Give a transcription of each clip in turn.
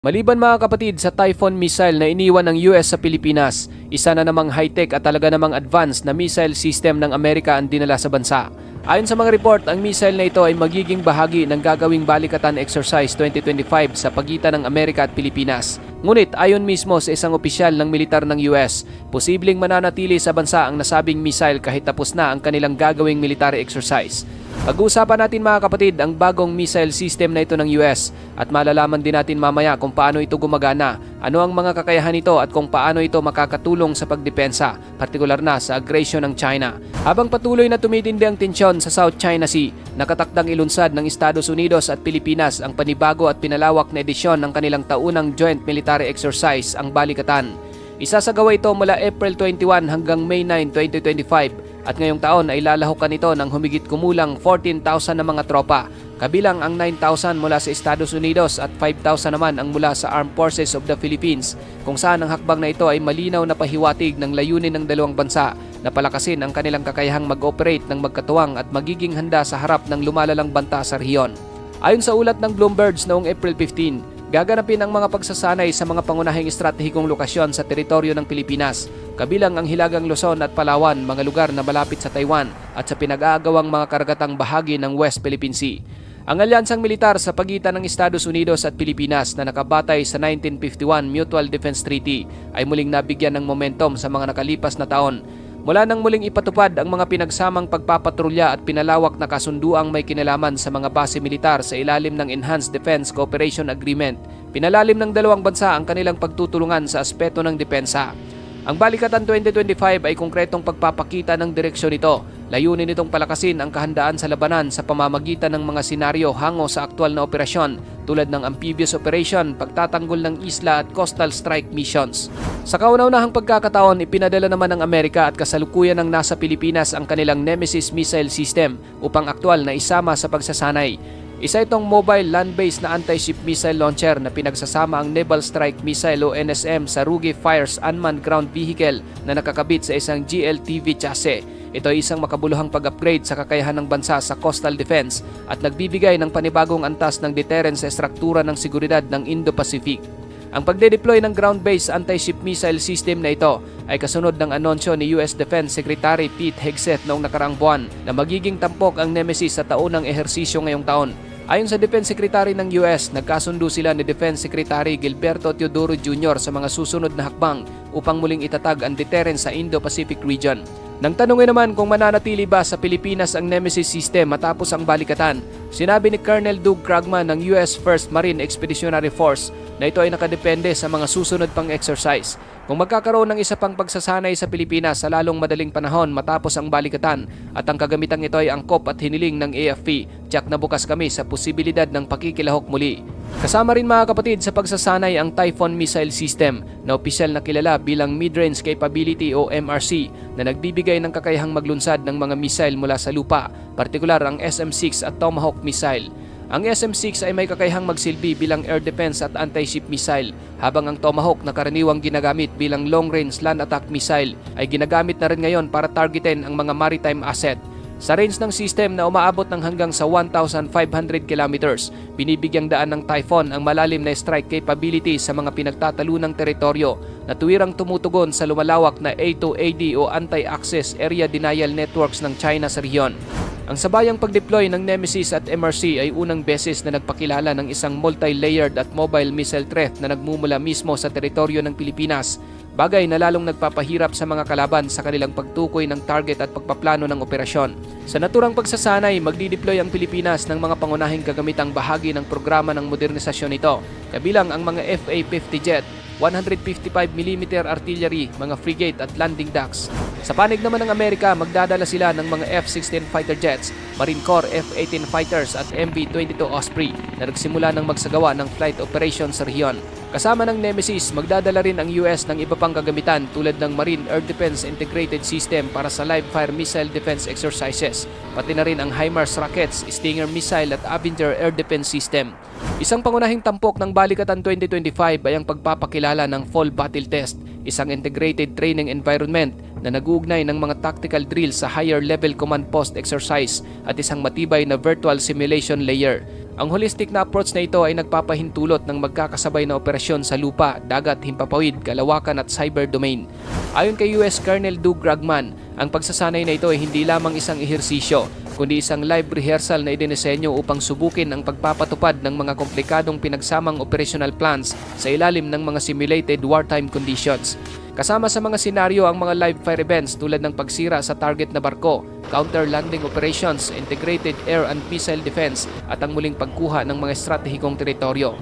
Maliban mga kapatid sa Typhoon missile na iniwan ng US sa Pilipinas, isa na namang high-tech at talaga namang advanced na missile system ng Amerika ang dinala sa bansa. Ayon sa mga report, ang missile na ito ay magiging bahagi ng gagawing Balikatan Exercise 2025 sa pagitan ng Amerika at Pilipinas. Ngunit ayon mismo sa isang opisyal ng militar ng US, posibleng mananatili sa bansa ang nasabing missile kahit tapos na ang kanilang gagawing military exercise. Pag-uusapan natin mga kapatid ang bagong missile system na ito ng US at malalaman din natin mamaya kung paano ito gumagana, ano ang mga kakayahan nito at kung paano ito makakatulong sa pagdepensa, partikular na sa aggression ng China. Habang patuloy na tumitindi ang tensyon sa South China Sea, nakatakdang ilunsad ng Estados Unidos at Pilipinas ang panibago at pinalawak na edisyon ng kanilang taunang joint military exercise, ang Balikatan. Isasagawa ito mula April 21 hanggang May 9, 2025 at ngayong taon ay lalahukan ito ng humigit kumulang 14,000 na mga tropa, kabilang ang 9,000 mula sa Estados Unidos at 5,000 naman ang mula sa Armed Forces of the Philippines, kung saan ang hakbang na ito ay malinaw na pahiwatig ng layunin ng dalawang bansa na palakasin ang kanilang kakayahang mag-operate ng magkatuwang at magiging handa sa harap ng lumalalang banta sa rehiyon. Ayon sa ulat ng Bloomberg noong April 15, gaganapin ang mga pagsasanay sa mga pangunahing estratehikong lokasyon sa teritoryo ng Pilipinas, kabilang ang Hilagang Luzon at Palawan, mga lugar na malapit sa Taiwan at sa pinag-aagawang mga karagatang bahagi ng West Philippine Sea. Ang alyansang militar sa pagitan ng Estados Unidos at Pilipinas na nakabatay sa 1951 Mutual Defense Treaty ay muling nabigyan ng momentum sa mga nakalipas na taon. Mula nang muling ipatupad ang mga pinagsamang pagpapatrolya at pinalawak na kasunduang may kinalaman sa mga base militar sa ilalim ng Enhanced Defense Cooperation Agreement, pinalalim ng dalawang bansa ang kanilang pagtutulungan sa aspeto ng depensa. Ang Balikatan 2025 ay konkretong pagpapakita ng direksyon nito. Layunin nitong palakasin ang kahandaan sa labanan sa pamamagitan ng mga senaryo hango sa aktwal na operasyon tulad ng amphibious operation, pagtatanggol ng isla at coastal strike missions. Sa kauna-unahang pagkakataon, ipinadala naman ng Amerika at kasalukuyan ng nasa Pilipinas ang kanilang Nemesis missile system upang aktwal na isama sa pagsasanay. Isa itong mobile land-based na anti-ship missile launcher na pinagsasama ang Naval Strike Missile o NSM sa Rugi Fires Unmanned Ground Vehicle na nakakabit sa isang GLTV chassis. Ito ay isang makabuluhang pag-upgrade sa kakayahan ng bansa sa coastal defense at nagbibigay ng panibagong antas ng deterrence sa estruktura ng seguridad ng Indo-Pacific. Ang pagde-deploy ng ground-based anti-ship missile system na ito ay kasunod ng anunsyo ni US Defense Secretary Pete Hegseth noong nakaraang buwan na magiging tampok ang Nemesis sa taunang ehersisyo ngayong taon. Ayon sa Defense Secretary ng US, nagkasundo sila ni Defense Secretary Gilberto Teodoro Jr. sa mga susunod na hakbang upang muling itatag ang deterrence sa Indo-Pacific region. Nang tanungin naman kung mananatili ba sa Pilipinas ang Nemesis system matapos ang Balikatan, sinabi ni Colonel Doug Kragman ng US 1st Marine Expeditionary Force na ito ay nakadepende sa mga susunod pang exercise. Kung magkakaroon ng isa pang pagsasanay sa Pilipinas sa lalong madaling panahon matapos ang Balikatan at ang kagamitang ito ay angkop at hiniling ng AFP, tiyak na bukas kami sa posibilidad ng pakikilahok muli. Kasama rin mga kapatid sa pagsasanay ang Typhoon missile system na opisyal na kilala bilang Mid-Range Capability o MRC na nagbibigay ng kakayahang maglunsad ng mga missile mula sa lupa, partikular ang SM-6 at Tomahawk missile. Ang SM-6 ay may kakayahang magsilbi bilang air defense at anti-ship missile, habang ang Tomahawk na karaniwang ginagamit bilang long-range land attack missile ay ginagamit na rin ngayon para targetin ang mga maritime asset. Sa range ng system na umaabot ng hanggang sa 1,500 kilometers, binibigyang daan ng Typhoon ang malalim na strike capability sa mga pinagtatalunang teritoryo na tuwirang tumutugon sa lumalawak na A2AD o Anti-Access Area Denial Networks ng China sa rehiyon. Ang sabayang pag-deploy ng Nemesis at MRC ay unang beses na nagpakilala ng isang multi-layered at mobile missile threat na nagmumula mismo sa teritoryo ng Pilipinas, bagay na lalong nagpapahirap sa mga kalaban sa kanilang pagtukoy ng target at pagpaplano ng operasyon. Sa naturang pagsasanay, magdideploy ang Pilipinas ng mga pangunahing gagamitang bahagi ng programa ng modernisasyon nito, kabilang ang mga FA-50 jet, 155mm artillery, mga frigate at landing docks. Sa panig naman ng Amerika, magdadala sila ng mga F-16 fighter jets, Marine Corps F-18 fighters at MV-22 Osprey na nagsimula ng magsagawa ng flight operations sa rehiyon. Kasama ng Nemesis, magdadala rin ang US ng iba pang kagamitan tulad ng Marine Air Defense Integrated System para sa live-fire missile defense exercises, pati na rin ang HIMARS rockets, Stinger missile at Avenger Air Defense System. Isang pangunahing tampok ng Balikatan 2025 ay ang pagpapakilala ng Fall Battle Test, isang integrated training environment na nag-uugnay ng mga tactical drill sa higher level command post exercise at isang matibay na virtual simulation layer. Ang holistic na approach na ito ay nagpapahintulot ng magkakasabay na operasyon sa lupa, dagat, himpapawid, kalawakan at cyber domain. Ayon kay US Colonel Doug Ragman, ang pagsasanay na ito ay hindi lamang isang ehersisyo, kundi isang live rehearsal na idinisenyo upang subukin ang pagpapatupad ng mga komplikadong pinagsamang operational plans sa ilalim ng mga simulated wartime conditions. Kasama sa mga senaryo ang mga live fire events tulad ng pagsira sa target na barko, counter-landing operations, integrated air and missile defense at ang muling pagkuha ng mga estratehikong teritoryo.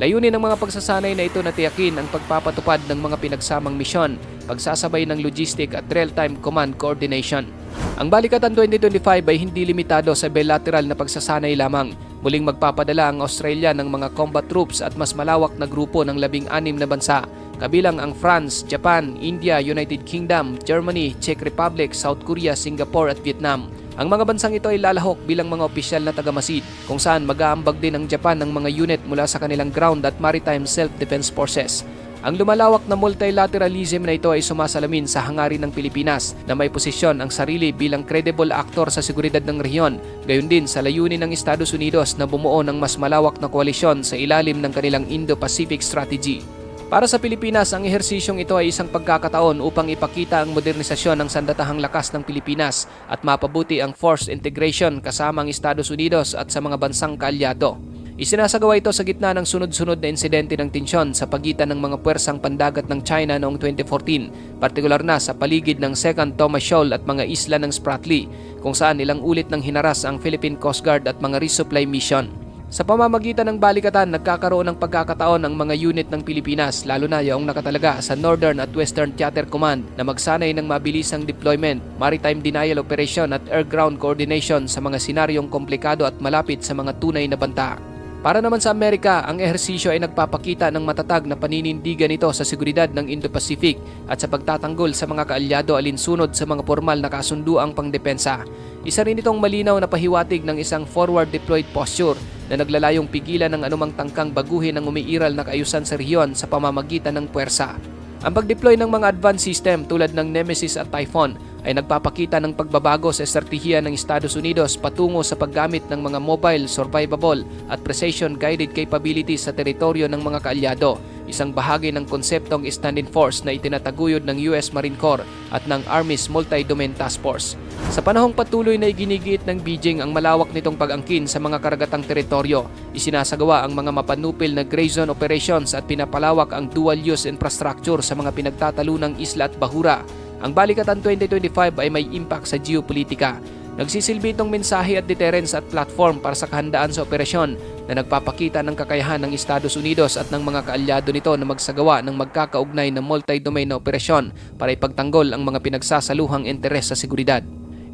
Layunin ng mga pagsasanay na ito na tiyakin ang pagpapatupad ng mga pinagsamang misyon, pagsasabay ng logistic at real-time command coordination. Ang Balikatan 2025 ay hindi limitado sa bilateral na pagsasanay lamang. Muling magpapadala ang Australia ng mga combat troops at mas malawak na grupo ng 16 na bansa, kabilang ang France, Japan, India, United Kingdom, Germany, Czech Republic, South Korea, Singapore at Vietnam. Ang mga bansang ito ay lalahok bilang mga opisyal na tagamasid, kung saan mag-aambag din ang Japan ng mga unit mula sa kanilang ground at maritime self-defense forces. Ang lumalawak na multilateralism na ito ay sumasalamin sa hangarin ng Pilipinas na may posisyon ang sarili bilang credible actor sa seguridad ng rehiyon, gayon din sa layunin ng Estados Unidos na bumuo ng mas malawak na koalisyon sa ilalim ng kanilang Indo-Pacific Strategy. Para sa Pilipinas, ang ehersisyong ito ay isang pagkakataon upang ipakita ang modernisasyon ng sandatahang lakas ng Pilipinas at mapabuti ang force integration kasama ang Estados Unidos at sa mga bansang kaalyado. Isinasagawa ito sa gitna ng sunod-sunod na insidente ng tensyon sa pagitan ng mga puwersang pandagat ng China noong 2014, partikular na sa paligid ng Second Thomas Shoal at mga isla ng Spratly, kung saan ilang ulit nang hinaras ang Philippine Coast Guard at mga resupply mission. Sa pamamagitan ng balikatan, nagkakaroon ng pagkakataon ang mga unit ng Pilipinas, lalo na yung nakatalaga sa Northern at Western Theater Command, na magsanay ng mabilisang deployment, maritime denial operation at air-ground coordination sa mga senaryong komplikado at malapit sa mga tunay na banta. Para naman sa Amerika, ang ehersisyo ay nagpapakita ng matatag na paninindigan nito sa seguridad ng Indo-Pacific at sa pagtatanggol sa mga kaalyado alinsunod sa mga formal na kasunduang pangdepensa. Isa rin itong malinaw na pahiwatig ng isang forward deployed posture na naglalayong pigilan ng anumang tangkang baguhin ang umiiral na kaayusan sa rehiyon sa pamamagitan ng puwersa. Ang pag-deploy ng mga advanced system tulad ng Nemesis at Typhoon ay nagpapakita ng pagbabago sa estratehiya ng Estados Unidos patungo sa paggamit ng mga mobile, survivable at precision-guided capabilities sa teritoryo ng mga kaalyado, isang bahagi ng konseptong stand-in force na itinataguyod ng US Marine Corps at ng Army's Multi-Domain Task Force. Sa panahong patuloy na iginigiit ng Beijing ang malawak nitong pag-angkin sa mga karagatang teritoryo, isinasagawa ang mga mapanupil na gray zone operations at pinapalawak ang dual-use infrastructure sa mga pinagtatalunang isla at bahura. Ang Balikatan 2025 ay may impact sa geopolitika. Nagsisilbi itong mensahe at deterrence at platform para sa kahandaan sa operasyon na nagpapakita ng kakayahan ng Estados Unidos at ng mga kaalyado nito na magsagawa ng magkakaugnay na multi-domain na operasyon para ipagtanggol ang mga pinagsasaluhang interes sa seguridad.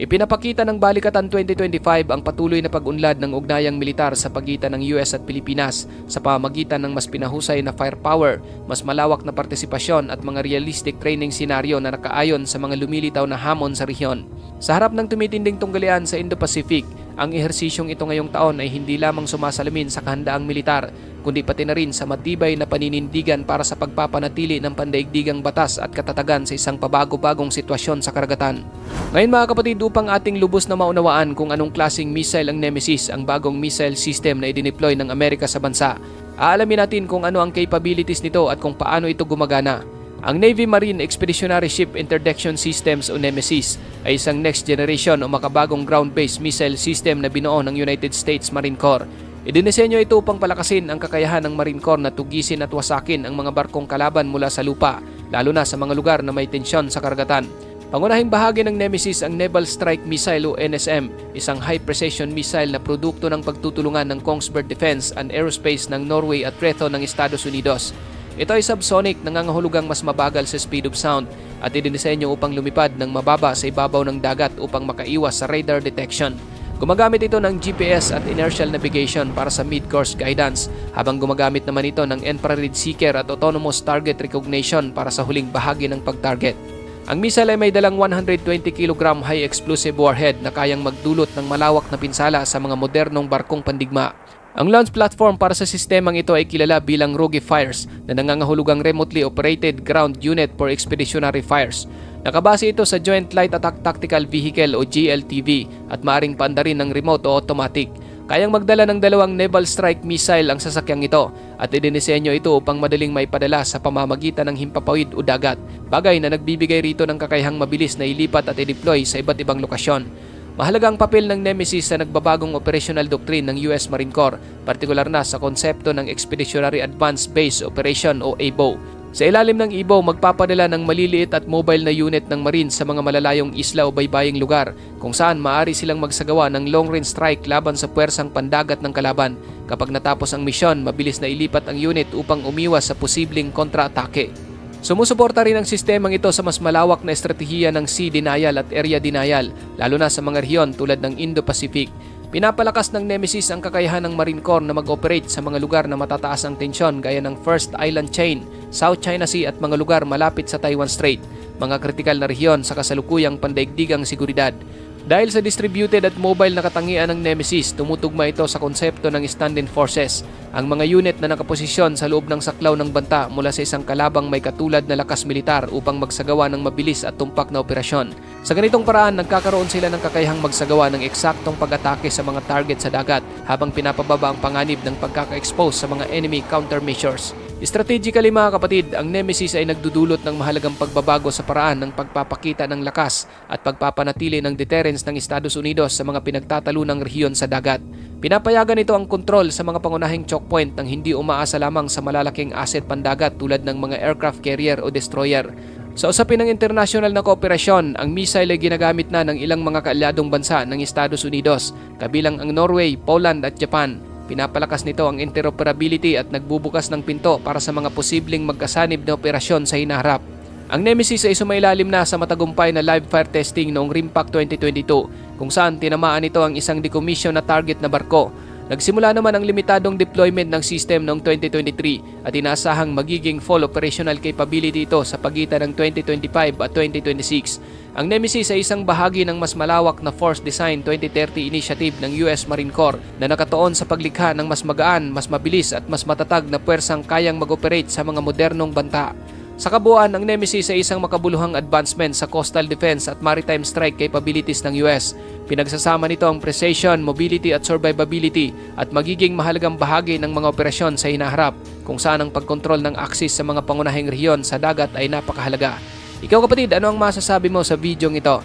Ipinapakita ng Balikatan 2025 ang patuloy na pag-unlad ng ugnayang militar sa pagitan ng US at Pilipinas sa pamamagitan ng mas pinahusay na firepower, mas malawak na partisipasyon at mga realistic training senaryo na nakaayon sa mga lumilitaw na hamon sa rehiyon. Sa harap ng tumitinding tunggalian sa Indo-Pacific, ang ehersisyong ito ngayong taon ay hindi lamang sumasalamin sa kahandaang militar, kundi pati na rin sa matibay na paninindigan para sa pagpapanatili ng pandaigdigang batas at katatagan sa isang pabago-bagong sitwasyon sa karagatan. Ngayon mga kapatid, upang ating lubos na maunawaan kung anong klaseng missile ang Nemesis, ang bagong missile system na idineploy ng Amerika sa bansa, aalamin natin kung ano ang capabilities nito at kung paano ito gumagana. Ang Navy Marine Expeditionary Ship Interdiction Systems o Nemesis ay isang next generation o makabagong ground-based missile system na binuo ng United States Marine Corps. Idinisenyo ito upang palakasin ang kakayahan ng Marine Corps na tugisin at wasakin ang mga barkong kalaban mula sa lupa, lalo na sa mga lugar na may tensyon sa karagatan. Pangunahing bahagi ng Nemesis ang Naval Strike Missile o NSM, isang high-precision missile na produkto ng pagtutulungan ng Kongsberg Defense and Aerospace ng Norway at Raytheon ng Estados Unidos. Ito ay subsonic, nangangahulugang mas mabagal sa speed of sound at idinisenyo upang lumipad ng mababa sa ibabaw ng dagat upang makaiwas sa radar detection. Gumagamit ito ng GPS at inertial navigation para sa mid-course guidance, habang gumagamit naman ito ng infrared seeker at autonomous target recognition para sa huling bahagi ng pag-target. Ang missile ay may dalang 120 kg high explosive warhead na kayang magdulot ng malawak na pinsala sa mga modernong barkong pandigma. Ang launch platform para sa sistemang ito ay kilala bilang Rogue Fires na nangangahulugang Remotely Operated Ground Unit for Expeditionary Fires. Nakabase ito sa Joint Light Attack Tactical Vehicle o JLTV at maaring paandarin ng remote o automatic. Kayang magdala ng 2 naval strike missile ang sasakyang ito at idinisenyo ito upang madaling maipadala sa pamamagitan ng himpapawid o dagat, bagay na nagbibigay rito ng kakayahang mabilis na ilipat at i-deploy sa iba't ibang lokasyon. Mahalaga ang papel ng Nemesis sa nagbabagong operational doctrine ng US Marine Corps, partikular na sa konsepto ng Expeditionary Advanced Base Operation o ABO. Sa ilalim ng IBO, magpapadala ng maliliit at mobile na unit ng Marines sa mga malalayong isla o baybaying lugar kung saan maaari silang magsagawa ng long-range strike laban sa puwersang pandagat ng kalaban. Kapag natapos ang misyon, mabilis na ilipat ang unit upang umiwas sa posibleng kontra-atake. Sumusuporta rin ang sistemang ito sa mas malawak na estratehiya ng sea denial at area denial, lalo na sa mga rehiyon tulad ng Indo-Pacific. Pinapalakas ng Nemesis ang kakayahan ng Marine Corps na mag-operate sa mga lugar na matataas ang tensyon gaya ng First Island Chain, South China Sea at mga lugar malapit sa Taiwan Strait, mga kritikal na rehiyon sa kasalukuyang pandaigdigang seguridad. Dahil sa distributed at mobile na katangian ng Nemesis, tumutugma ito sa konsepto ng stand-in forces, ang mga unit na nakaposisyon sa loob ng saklaw ng banta mula sa isang kalabang may katulad na lakas militar upang magsagawa ng mabilis at tumpak na operasyon. Sa ganitong paraan, nagkakaroon sila ng kakayahang magsagawa ng eksaktong pag-atake sa mga target sa dagat habang pinapababa ang panganib ng pagkaka-expose sa mga enemy countermeasures. Strategically mga kapatid, ang Nemesis ay nagdudulot ng mahalagang pagbabago sa paraan ng pagpapakita ng lakas at pagpapanatili ng deterrence ng Estados Unidos sa mga pinagtatalunang rehiyon sa dagat. Pinapayagan ito ang kontrol sa mga pangunahing choke point nang hindi umaasa lamang sa malalaking asset pandagat tulad ng mga aircraft carrier o destroyer. Sa usapin ng international na kooperasyon, ang missile ay ginagamit na ng ilang mga kaalyadong bansa ng Estados Unidos, kabilang ang Norway, Poland at Japan. Pinapalakas nito ang interoperability at nagbubukas ng pinto para sa mga posibleng magkasanib na operasyon sa hinaharap. Ang Nemesis ay sumailalim na sa matagumpay na live fire testing noong RIMPAC 2022 kung saan tinamaan ito ang isang decommission na target na barko. Nagsimula naman ang limitadong deployment ng system noong 2023 at inaasahang magiging full operational capability ito sa pagitan ng 2025 at 2026. Ang Nemesis ay isang bahagi ng mas malawak na Force Design 2030 initiative ng US Marine Corps na nakatuon sa paglikha ng mas magaan, mas mabilis at mas matatag na puwersang kayang mag-operate sa mga modernong banta. Sa kabuuan, ang Nemesis ay isang makabuluhang advancement sa coastal defense at maritime strike capabilities ng US. Pinagsasama nito ang precision, mobility at survivability at magiging mahalagang bahagi ng mga operasyon sa hinaharap kung saan ang pagkontrol ng axis sa mga pangunahing rehiyon sa dagat ay napakahalaga. Ikaw kapatid, ano ang masasabi mo sa videong ito?